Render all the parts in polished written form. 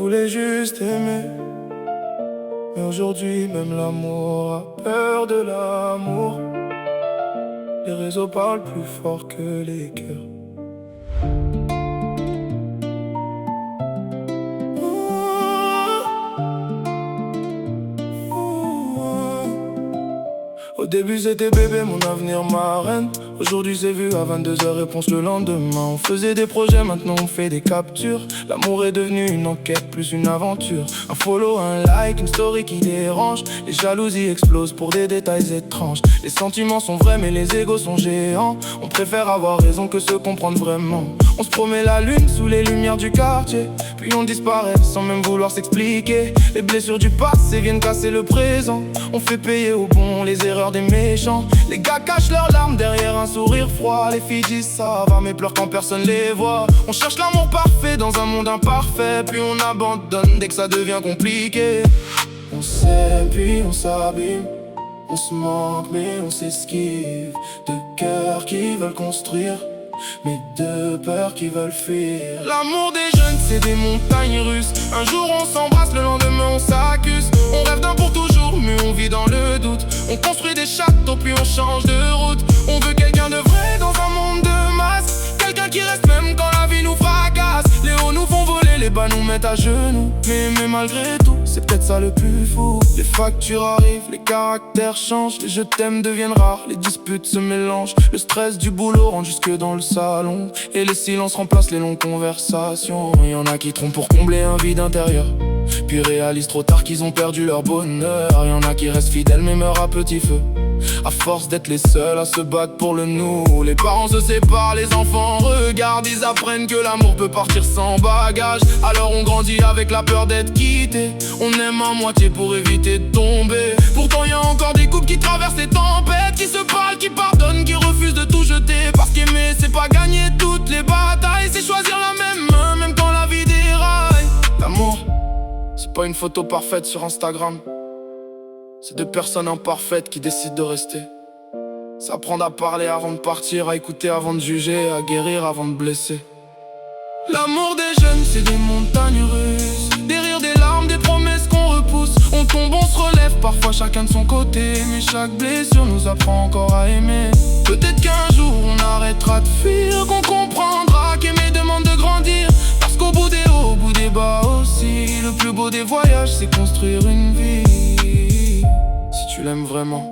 voulait juste aimer. Mais aujourd'hui même l'amour a peur de l'amour. Les réseaux parlent plus fort que les cœurs. Au début c'était bébé, mon avenir, ma reine. Aujourd'hui c'est vu à 22h, réponse le lendemain. On faisait des projets, maintenant on fait des captures. L'amour est devenu une enquête, plus une aventure. Un follow, un like, une story qui dérange. Les jalousies explosent pour des détails étranges. Les sentiments sont vrais mais les égos sont géants. On préfère avoir raison que se comprendre vraiment. On se promet la lune sous les lumières du quartier, puis on disparaît sans même vouloir s'expliquer. Les blessures du passé viennent casser le présent. On fait payer au bon les erreurs des méchants. Les gars cachent leurs larmes derrière un sourire froid. Les filles disent ça va mais pleurent quand personne les voit. On cherche l'amour parfait dans un monde imparfait, puis on abandonne dès que ça devient compliqué. On s'aime puis on s'abîme, on se manque mais on s'esquive. Deux cœurs qui veulent construire, mais deux peurs qui veulent fuir. L'amour des jeunes c'est des montagnes russes. Un jour on s'embrasse, le lendemain on s'accuse. On rêve d'un pour toujours mais on vit dans le doute. On construit des châteaux puis on change de route. On veut quelqu'un de vrai dans un monde de masse, quelqu'un qui reste même quand la vie nous fracasse. Les hauts nous font voler, les bas nous mettent à genoux. Mais malgré tout, c'est peut-être ça le plus fou. Les factures arrivent, les caractères changent. Les je t'aime deviennent rares, les disputes se mélangent. Le stress du boulot rentre jusque dans le salon, et les silences remplacent les longues conversations. Il y en a qui trompent pour combler un vide intérieur, puis réalisent trop tard qu'ils ont perdu leur bonheur. Il y en a qui restent fidèles mais meurent à petit feu, à force d'être les seuls à se battre pour le nous. Les parents se séparent, les enfants regardent. Ils apprennent que l'amour peut partir sans bagage. Alors on grandit avec la peur d'être quitté. On aime à moitié pour éviter de tomber. Pourtant y a encore des couples qui traversent les tempêtes, qui se parlent, qui pardonnent, qui refusent de tout jeter. Parce qu'aimer c'est pas gagner toutes les batailles, c'est choisir la même main même quand la vie déraille. L'amour, c'est pas une photo parfaite sur Instagram, c'est deux personnes imparfaites qui décident de rester. S'apprendre à parler avant de partir, à écouter avant de juger, à guérir avant de blesser. L'amour des jeunes c'est des montagnes russes, des rires, des larmes, des promesses qu'on repousse. On tombe, on se relève, parfois chacun de son côté, mais chaque blessure nous apprend encore à aimer. Peut-être qu'un jour on arrêtera de fuir, qu'on comprendra qu'aimer demande de grandir. Parce qu'au bout des hauts, au bout des bas aussi, le plus beau des voyages c'est construire une vie. Si tu l'aimes vraiment,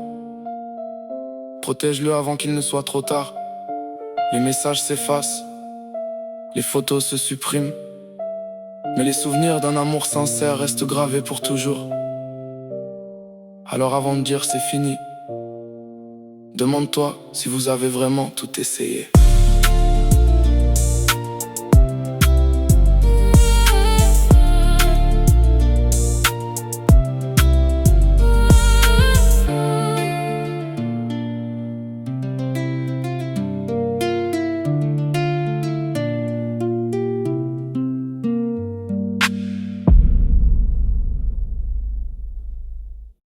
protège-le avant qu'il ne soit trop tard. Les messages s'effacent, les photos se suppriment, mais les souvenirs d'un amour sincère restent gravés pour toujours. Alors avant de dire c'est fini, demande-toi si vous avez vraiment tout essayé.